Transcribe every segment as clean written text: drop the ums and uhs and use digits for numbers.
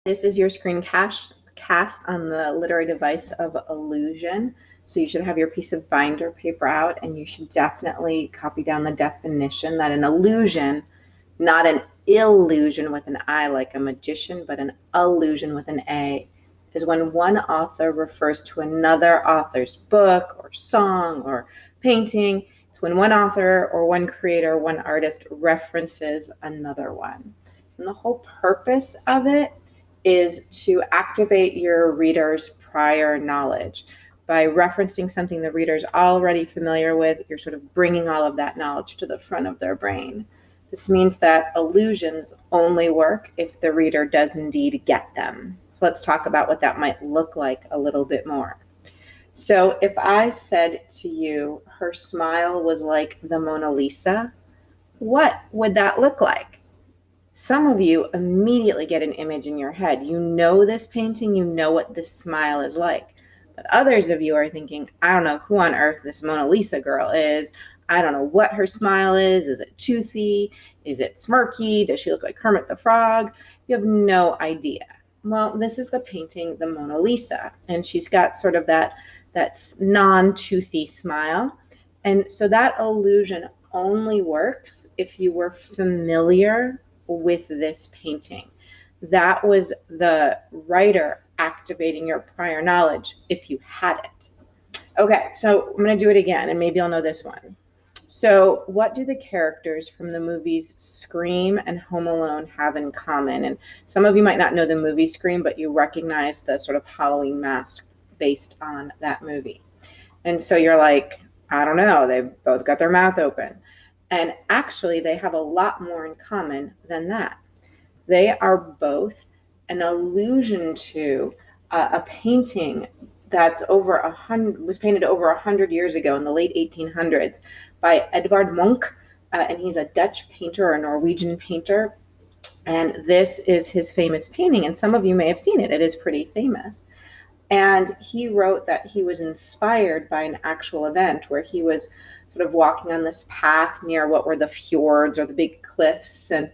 This is your cast on the literary device of Allusion. So you should have your piece of binder paper out, and you should definitely copy down the definition that an allusion, not an illusion with an I like a magician, but an allusion with an A, is when one author refers to another author's book or song or painting. It's when one author or one creator, one artist references another one. And the whole purpose of it is to activate your reader's prior knowledge. By referencing something the reader's already familiar with, you're sort of bringing all of that knowledge to the front of their brain. This means that allusions only work if the reader does indeed get them. So let's talk about what that might look like a little bit more. So if I said to you, her smile was like the Mona Lisa, what would that look like? Some of you immediately get an image in your head. You know this painting, you know what this smile is like. But others of you are thinking, I don't know who on earth this Mona Lisa girl is. I don't know what her smile is. Is it toothy? Is it smirky? Does she look like Kermit the Frog? You have no idea. Well, this is the painting, the Mona Lisa, and she's got sort of that non-toothy smile. And so that illusion only works if you were familiar with this painting. That was the writer activating your prior knowledge if you had it. Okay, so I'm going to do it again, and maybe I'll know this one. So, what do the characters from the movies Scream and Home Alone have in common? And some of you might not know the movie Scream, but you recognize the sort of Halloween mask based on that movie. And so you're like, I don't know, they've both got their mouth open. And actually, they have a lot more in common than that. They are both an allusion to a painting that's was painted over 100 years ago in the late 1800s by Edvard Munch, and he's a Dutch painter or a Norwegian painter. And this is his famous painting, and some of you may have seen it. It is pretty famous. And he wrote that he was inspired by an actual event where he was sort of walking on this path near what were the fjords or the big cliffs, and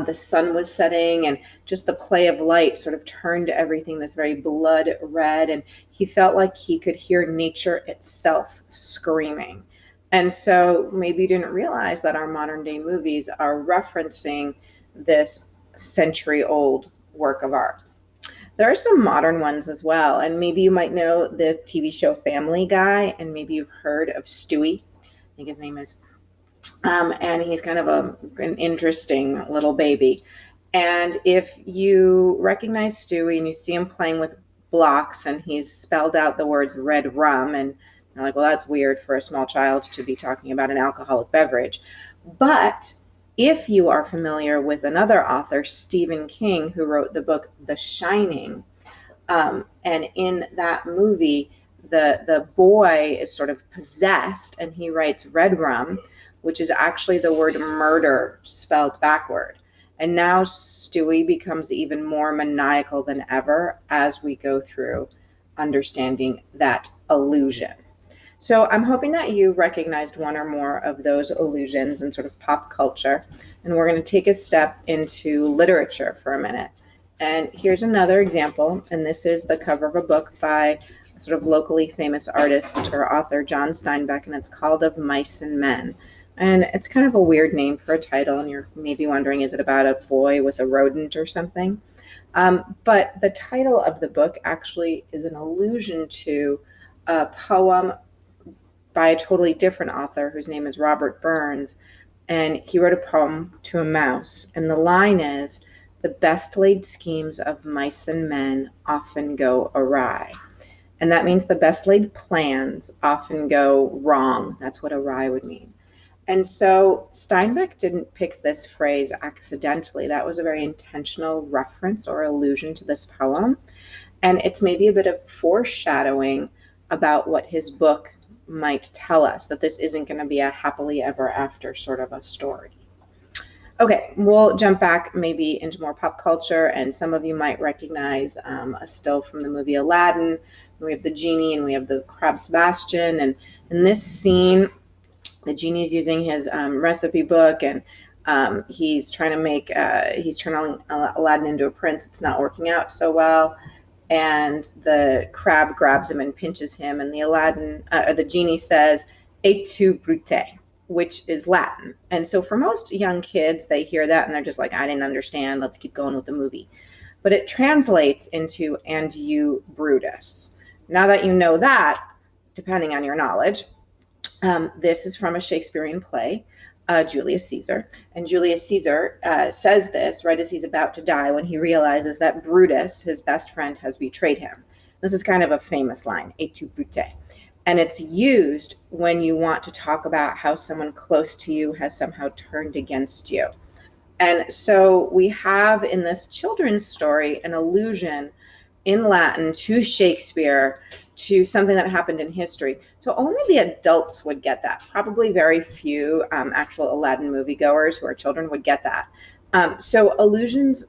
the sun was setting, and just the play of light sort of turned everything this very blood red, and he felt like he could hear nature itself screaming. And so maybe you didn't realize that our modern day movies are referencing this century old work of art. There are some modern ones as well, and maybe you might know the TV show Family Guy, and maybe you've heard of Stewie. I think his name is. And he's kind of an interesting little baby. And if you recognize Stewie and you see him playing with blocks and he's spelled out the words red rum, and you're like, well, that's weird for a small child to be talking about an alcoholic beverage. But if you are familiar with another author, Stephen King, who wrote the book The Shining, and in that movie, the boy is sort of possessed, and he writes red rum, which is actually the word murder spelled backward. And now Stewie becomes even more maniacal than ever as we go through understanding that illusion. So I'm hoping that you recognized one or more of those illusions in sort of pop culture. And we're going to take a step into literature for a minute. And here's another example. And this is the cover of a book by a sort of locally famous artist or author, John Steinbeck, and it's called Of Mice and Men. And it's kind of a weird name for a title, and you're maybe wondering, is it about a boy with a rodent or something? But the title of the book actually is an allusion to a poem by a totally different author whose name is Robert Burns. And he wrote a poem to a mouse. And the line is, the best laid schemes of mice and men often go awry. And that means the best laid plans often go wrong. That's what awry would mean. And so Steinbeck didn't pick this phrase accidentally. That was a very intentional reference or allusion to this poem. And it's maybe a bit of foreshadowing about what his book might tell us, that this isn't going to be a happily ever after sort of a story. Okay, we'll jump back maybe into more pop culture, and some of you might recognize a still from the movie Aladdin. We have the genie and we have the crab Sebastian. And in this scene, the genie's using his recipe book, and He's trying to make, he's turning Aladdin into a prince. It's not working out so well. And the crab grabs him and pinches him. And the or the genie says, "Et tu, Brute," which is Latin. And so for most young kids, they hear that and they're just like, I didn't understand. Let's keep going with the movie. But it translates into, "And you, Brutus." Now that you know that, depending on your knowledge, this is from a Shakespearean play, Julius Caesar. And Julius Caesar says this right as he's about to die when he realizes that Brutus, his best friend, has betrayed him. This is kind of a famous line, "Et tu, Brute." And it's used when you want to talk about how someone close to you has somehow turned against you. And so we have in this children's story an allusion in Latin to Shakespeare, to something that happened in history. So only the adults would get that. Probably very few actual Aladdin moviegoers who are children would get that. So allusions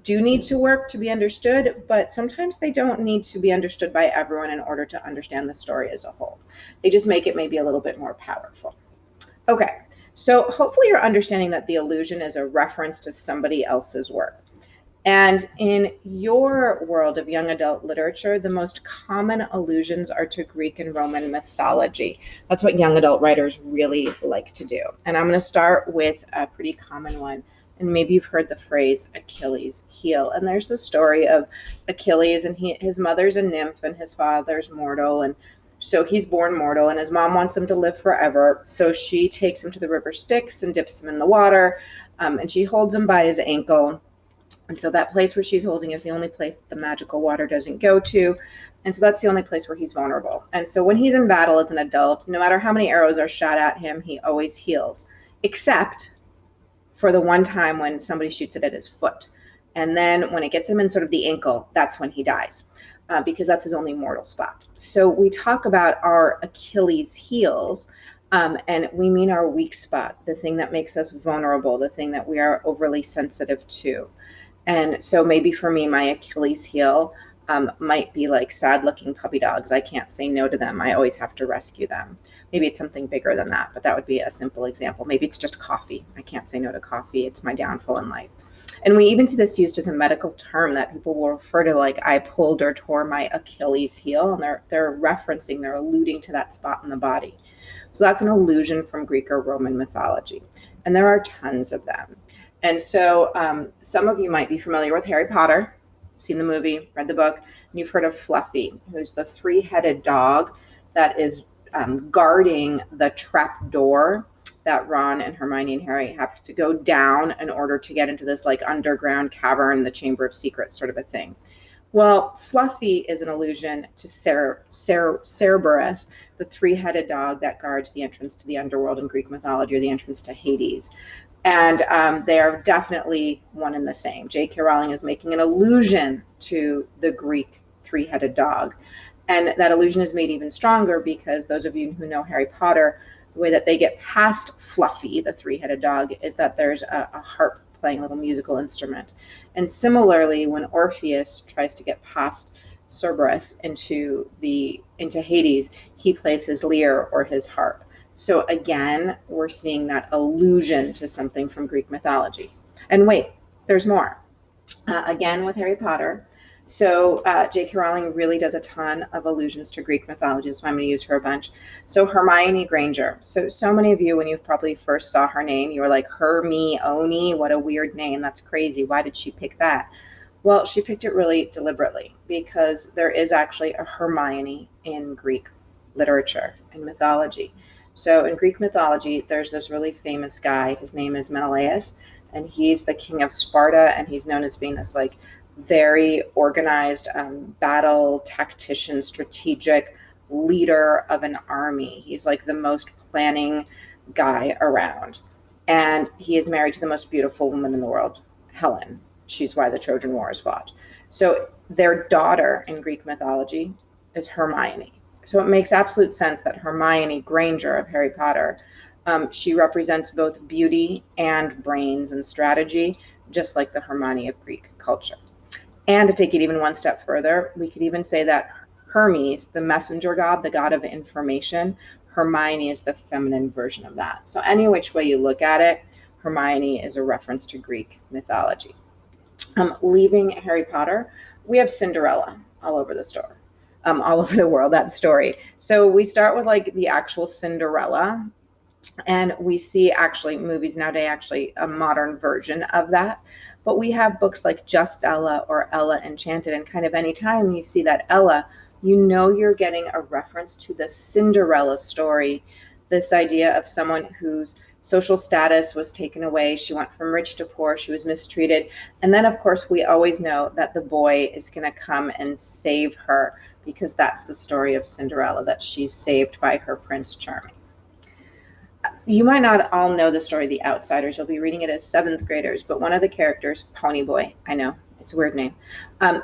do need to work to be understood, but sometimes they don't need to be understood by everyone in order to understand the story as a whole. They just make it maybe a little bit more powerful. Okay, so hopefully you're understanding that the allusion is a reference to somebody else's work. And in your world of young adult literature, the most common allusions are to Greek and Roman mythology. That's what young adult writers really like to do. And I'm going to start with a pretty common one. And maybe you've heard the phrase Achilles' heel. And there's the story of Achilles, and his mother's a nymph and his father's mortal. And so he's born mortal, and his mom wants him to live forever. So she takes him to the river Styx and dips him in the water. And she holds him by his ankle. And so that place where she's holding is the only place that the magical water doesn't go to. And so that's the only place where he's vulnerable. And so when he's in battle as an adult, no matter how many arrows are shot at him, he always heals, except for the one time when somebody shoots it at his foot. And then when it gets him in sort of the ankle, that's when he dies, because that's his only mortal spot. So we talk about our Achilles heels, and we mean our weak spot, the thing that makes us vulnerable, the thing that we are overly sensitive to. And so maybe for me, my Achilles heel might be like sad looking puppy dogs. I can't say no to them. I always have to rescue them. Maybe it's something bigger than that, but that would be a simple example. Maybe it's just coffee. I can't say no to coffee. It's my downfall in life. And we even see this used as a medical term that people will refer to, like, I pulled or tore my Achilles heel. And they're referencing, they're alluding to that spot in the body. So that's an allusion from Greek or Roman mythology. And there are tons of them. And so some of you might be familiar with Harry Potter, seen the movie, read the book, and you've heard of Fluffy, who's the three-headed dog that is guarding the trap door that Ron and Hermione and Harry have to go down in order to get into this like underground cavern, the Chamber of Secrets sort of a thing. Well, Fluffy is an allusion to Cerberus, the three-headed dog that guards the entrance to the underworld in Greek mythology, or the entrance to Hades. And they are definitely one and the same. J.K. Rowling is making an allusion to the Greek three-headed dog. And that allusion is made even stronger because those of you who know Harry Potter, the way that they get past Fluffy, the three-headed dog, is that there's a harp playing a little musical instrument. And similarly, when Orpheus tries to get past Cerberus into Hades, he plays his lyre or his harp. So again, we're seeing that allusion to something from Greek mythology. And wait, there's more. Again, with Harry Potter. So J.K. Rowling really does a ton of allusions to Greek mythology, so I'm going to use her a bunch. So Hermione Granger. So many of you, when you probably first saw her name, you were like, Hermione, what a weird name. That's crazy. Why did she pick that? Well, she picked it really deliberately because there is actually a Hermione in Greek literature and mythology. So in Greek mythology, there's this really famous guy. His name is Menelaus, and he's the king of Sparta, and he's known as being this like very organized battle tactician, strategic leader of an army. He's like the most planning guy around. And he is married to the most beautiful woman in the world, Helen. She's why the Trojan War is fought. So their daughter in Greek mythology is Hermione. So it makes absolute sense that Hermione Granger of Harry Potter, she represents both beauty and brains and strategy, just like the Hermione of Greek culture. And to take it even one step further, we could even say that Hermes, the messenger god, the god of information, Hermione is the feminine version of that. So any which way you look at it, Hermione is a reference to Greek mythology. Leaving Harry Potter, we have Cinderella all over the store, all over the world, that story. So we start with like the actual Cinderella, and we see actually movies nowadays, actually a modern version of that. But we have books like Just Ella or Ella Enchanted, and kind of anytime you see that Ella, you know you're getting a reference to the Cinderella story, this idea of someone whose social status was taken away. She went from rich to poor, she was mistreated. And then, of course, we always know that the boy is going to come and save her, because that's the story of Cinderella, that she's saved by her Prince Charming. You might not all know the story The Outsiders. You'll be reading it as seventh graders, but one of the characters, Ponyboy, I know, it's a weird name,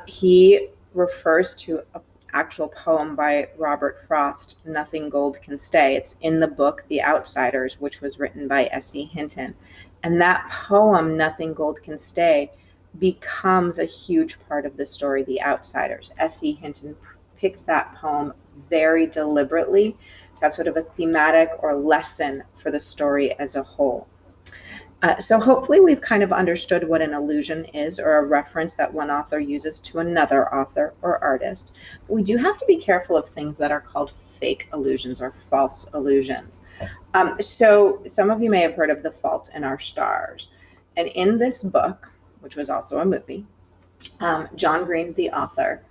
he refers to an actual poem by Robert Frost, Nothing Gold Can Stay. It's in the book The Outsiders, which was written by S.E. Hinton. And that poem, Nothing Gold Can Stay, becomes a huge part of the story The Outsiders. S.E. Hinton picked that poem very deliberately to have sort of a thematic or lesson for the story as a whole. So hopefully we've kind of understood what an allusion is, or a reference that one author uses to another author or artist. But we do have to be careful of things that are called fake allusions or false allusions. So some of you may have heard of The Fault in Our Stars. And in this book, which was also a movie, John Green, the author,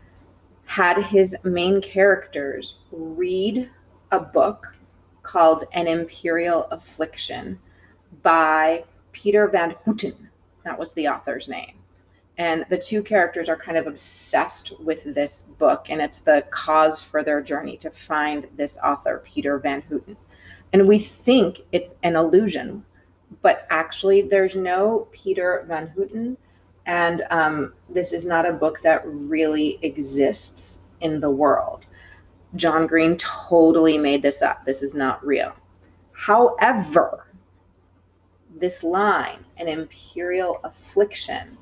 had his main characters read a book called An Imperial Affliction by Peter Van Houten. That was the author's name. And the two characters are kind of obsessed with this book, and it's the cause for their journey to find this author, Peter Van Houten. And we think it's an allusion, but actually there's no Peter Van Houten, and this is not a book that really exists in the world. John Green totally made this up. This is not real. However, this line, An Imperial Affliction,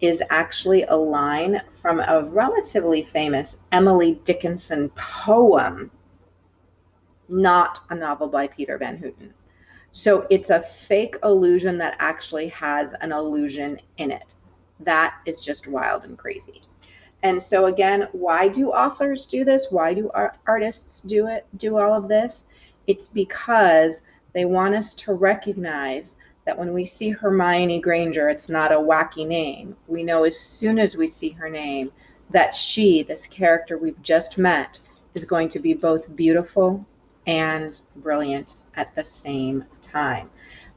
is actually a line from a relatively famous Emily Dickinson poem, not a novel by Peter Van Houten. So it's a fake allusion that actually has an allusion in it. That is just wild and crazy. And so again, why do authors do this? Why do artists do all of this? It's because they want us to recognize that when we see Hermione Granger, it's not a wacky name. We know as soon as we see her name that she, this character we've just met, is going to be both beautiful and brilliant at the same time.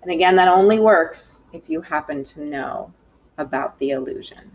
And again, that only works if you happen to know about the allusion.